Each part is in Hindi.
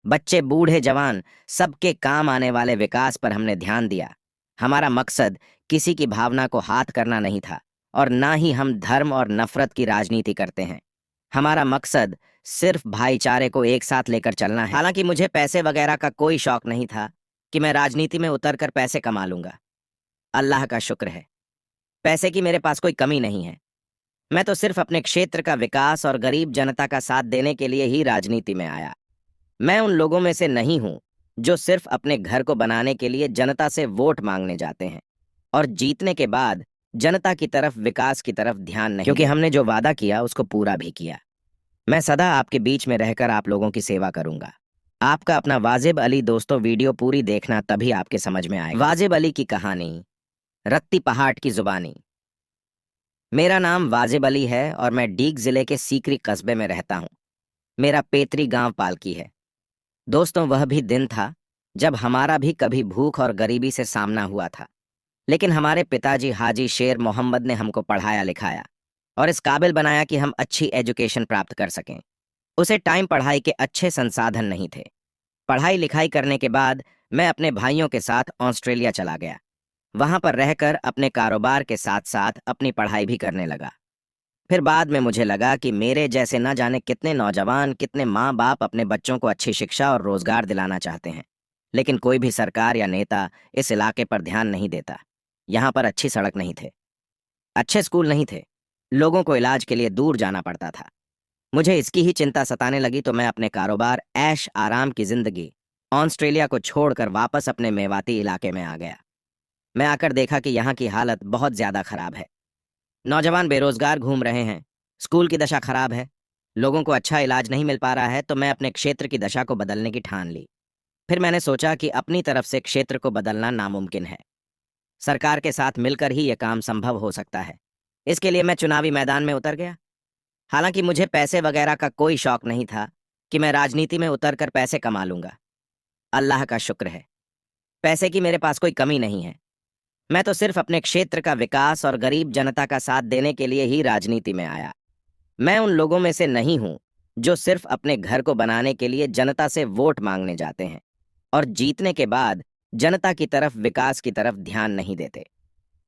बच्चे बूढ़े जवान सबके काम आने वाले विकास पर हमने ध्यान दिया। हमारा मकसद किसी की भावना को हाथ करना नहीं था और ना ही हम धर्म और नफरत की राजनीति करते हैं। हमारा मकसद सिर्फ भाईचारे को एक साथ लेकर चलना है। हालांकि मुझे पैसे वगैरह का कोई शौक नहीं था कि मैं राजनीति में उतरकर पैसे कमा लूंगा। अल्लाह का शुक्र है, पैसे की मेरे पास कोई कमी नहीं है। मैं तो सिर्फ अपने क्षेत्र का विकास और गरीब जनता का साथ देने के लिए ही राजनीति में आया। मैं उन लोगों में से नहीं हूं जो सिर्फ अपने घर को बनाने के लिए जनता से वोट मांगने जाते हैं और जीतने के बाद जनता की तरफ, विकास की तरफ ध्यान नहीं, क्योंकि हमने जो वादा किया उसको पूरा भी किया। मैं सदा आपके बीच में रहकर आप लोगों की सेवा करूंगा। आपका अपना वाजिब अली। दोस्तों, वीडियो पूरी देखना, तभी आपके समझ में आएगा। वाजिब अली की कहानी, रत्ती पहाड़ की जुबानी। मेरा नाम वाजिब अली है और मैं डीग जिले के सीकरी कस्बे में रहता हूँ। मेरा पैतृक गांव पालकी है। दोस्तों, वह भी दिन था जब हमारा भी कभी भूख और गरीबी से सामना हुआ था, लेकिन हमारे पिताजी हाजी शेर मोहम्मद ने हमको पढ़ाया लिखाया और इस काबिल बनाया कि हम अच्छी एजुकेशन प्राप्त कर सकें। उसे टाइम पढ़ाई के अच्छे संसाधन नहीं थे। पढ़ाई लिखाई करने के बाद मैं अपने भाइयों के साथ ऑस्ट्रेलिया चला गया। वहां पर रहकर अपने कारोबार के साथ साथ अपनी पढ़ाई भी करने लगा। फिर बाद में मुझे लगा कि मेरे जैसे न जाने कितने नौजवान, कितने माँ बाप अपने बच्चों को अच्छी शिक्षा और रोजगार दिलाना चाहते हैं, लेकिन कोई भी सरकार या नेता इस इलाके पर ध्यान नहीं देता। यहाँ पर अच्छी सड़क नहीं थे, अच्छे स्कूल नहीं थे, लोगों को इलाज के लिए दूर जाना पड़ता था। मुझे इसकी ही चिंता सताने लगी तो मैं अपने कारोबार, ऐश आराम की जिंदगी ऑस्ट्रेलिया को छोड़कर वापस अपने मेवाती इलाके में आ गया। मैं आकर देखा कि यहाँ की हालत बहुत ज्यादा खराब है। नौजवान बेरोजगार घूम रहे हैं, स्कूल की दशा खराब है, लोगों को अच्छा इलाज नहीं मिल पा रहा है। तो मैं अपने क्षेत्र की दशा को बदलने की ठान ली। फिर मैंने सोचा कि अपनी तरफ से क्षेत्र को बदलना नामुमकिन है। सरकार के साथ मिलकर ही यह काम संभव हो सकता है। इसके लिए मैं चुनावी मैदान में उतर गया। हालांकि मुझे पैसे वगैरह का कोई शौक नहीं था कि मैं राजनीति में उतरकर पैसे कमा लूंगा। अल्लाह का शुक्र है, पैसे की मेरे पास कोई कमी नहीं है। मैं तो सिर्फ अपने क्षेत्र का विकास और गरीब जनता का साथ देने के लिए ही राजनीति में आया। मैं उन लोगों में से नहीं हूं जो सिर्फ अपने घर को बनाने के लिए जनता से वोट मांगने जाते हैं और जीतने के बाद जनता की तरफ, विकास की तरफ ध्यान नहीं देते।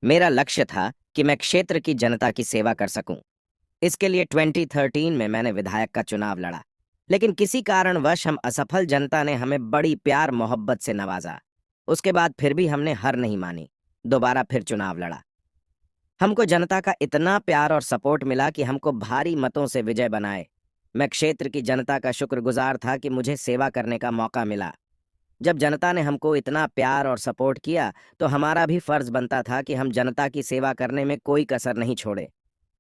मेरा लक्ष्य था कि मैं क्षेत्र की जनता की सेवा कर सकूं। इसके लिए 2013 में मैंने विधायक का चुनाव लड़ा, लेकिन किसी कारणवश हम असफल। जनता ने हमें बड़ी प्यार मोहब्बत से नवाजा। उसके बाद फिर भी हमने हार नहीं मानी, दोबारा फिर चुनाव लड़ा। हमको जनता का इतना प्यार और सपोर्ट मिला कि हमको भारी मतों से विजय बनाए। मैं क्षेत्र की जनता का शुक्रगुजार था कि मुझे सेवा करने का मौका मिला। जब जनता ने हमको इतना प्यार और सपोर्ट किया तो हमारा भी फर्ज बनता था कि हम जनता की सेवा करने में कोई कसर नहीं छोड़े।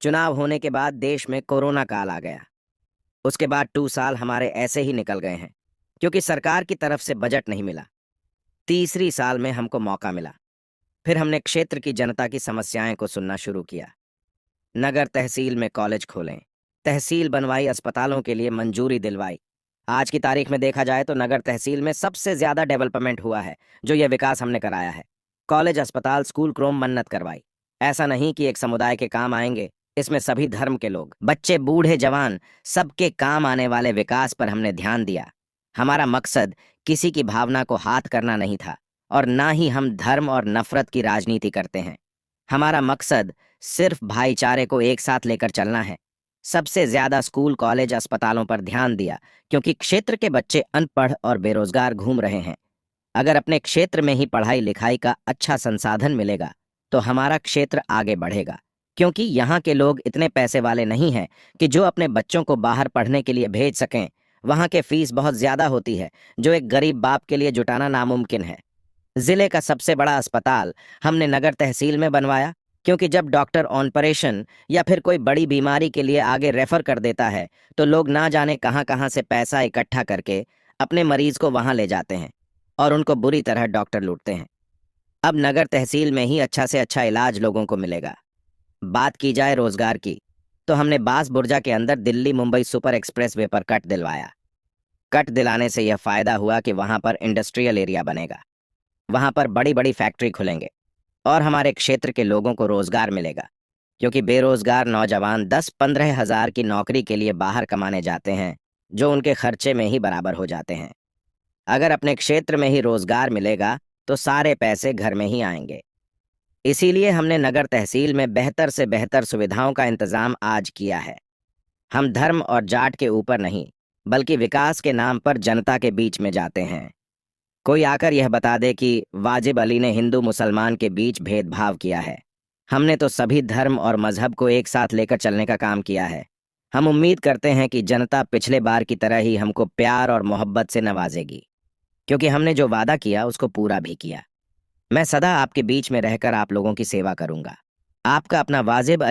चुनाव होने के बाद देश में कोरोना काल आ गया। उसके बाद 2 साल हमारे ऐसे ही निकल गए हैं, क्योंकि सरकार की तरफ से बजट नहीं मिला। तीसरी साल में हमको मौका मिला। फिर हमने क्षेत्र की जनता की समस्याएं को सुनना शुरू किया। नगर तहसील में कॉलेज खोलें, तहसील बनवाई, अस्पतालों के लिए मंजूरी दिलवाई। आज की तारीख में देखा जाए तो नगर तहसील में सबसे ज्यादा डेवलपमेंट हुआ है जो यह विकास हमने कराया है। कॉलेज, अस्पताल, स्कूल, क्रोम मन्नत करवाई। ऐसा नहीं कि एक समुदाय के काम आएंगे, इसमें सभी धर्म के लोग, बच्चे बूढ़े जवान सबके काम आने वाले विकास पर हमने ध्यान दिया। हमारा मकसद किसी की भावना को हाथ करना नहीं था और ना ही हम धर्म और नफरत की राजनीति करते हैं। हमारा मकसद सिर्फ भाईचारे को एक साथ लेकर चलना है। सबसे ज्यादा स्कूल, कॉलेज, अस्पतालों पर ध्यान दिया, क्योंकि क्षेत्र के बच्चे अनपढ़ और बेरोजगार घूम रहे हैं। अगर अपने क्षेत्र में ही पढ़ाई लिखाई का अच्छा संसाधन मिलेगा तो हमारा क्षेत्र आगे बढ़ेगा, क्योंकि यहाँ के लोग इतने पैसे वाले नहीं हैं कि जो अपने बच्चों को बाहर पढ़ने के लिए भेज सकें। वहाँ के फीस बहुत ज्यादा होती है, जो एक गरीब बाप के लिए जुटाना नामुमकिन है। जिले का सबसे बड़ा अस्पताल हमने नगर तहसील में बनवाया, क्योंकि जब डॉक्टर ऑपरेशन या फिर कोई बड़ी बीमारी के लिए आगे रेफर कर देता है तो लोग ना जाने कहां कहां से पैसा इकट्ठा करके अपने मरीज को वहां ले जाते हैं और उनको बुरी तरह डॉक्टर लूटते हैं। अब नगर तहसील में ही अच्छा से अच्छा इलाज लोगों को मिलेगा। बात की जाए रोजगार की, तो हमने बास बुर्जा के अंदर Delhi Mumbai super express way पर कट दिलवाया। कट दिलाने से यह फायदा हुआ कि वहां पर इंडस्ट्रियल एरिया बनेगा, वहां पर बड़ी बड़ी फैक्ट्री खुलेंगे और हमारे क्षेत्र के लोगों को रोजगार मिलेगा, क्योंकि बेरोजगार नौजवान 10-15 हजार की नौकरी के लिए बाहर कमाने जाते हैं, जो उनके खर्चे में ही बराबर हो जाते हैं। अगर अपने क्षेत्र में ही रोजगार मिलेगा तो सारे पैसे घर में ही आएंगे। इसीलिए हमने नगर तहसील में बेहतर से बेहतर सुविधाओं का इंतजाम आज किया है। हम धर्म और जाट के ऊपर नहीं, बल्कि विकास के नाम पर जनता के बीच में जाते हैं। कोई आकर यह बता दे कि वाजिब अली ने हिंदू मुसलमान के बीच भेदभाव किया है। हमने तो सभी धर्म और मजहब को एक साथ लेकर चलने का काम किया है। हम उम्मीद करते हैं कि जनता पिछले बार की तरह ही हमको प्यार और मोहब्बत से नवाजेगी, क्योंकि हमने जो वादा किया उसको पूरा भी किया। मैं सदा आपके बीच में रहकर आप लोगों की सेवा करूंगा। आपका अपना वाजिब अली।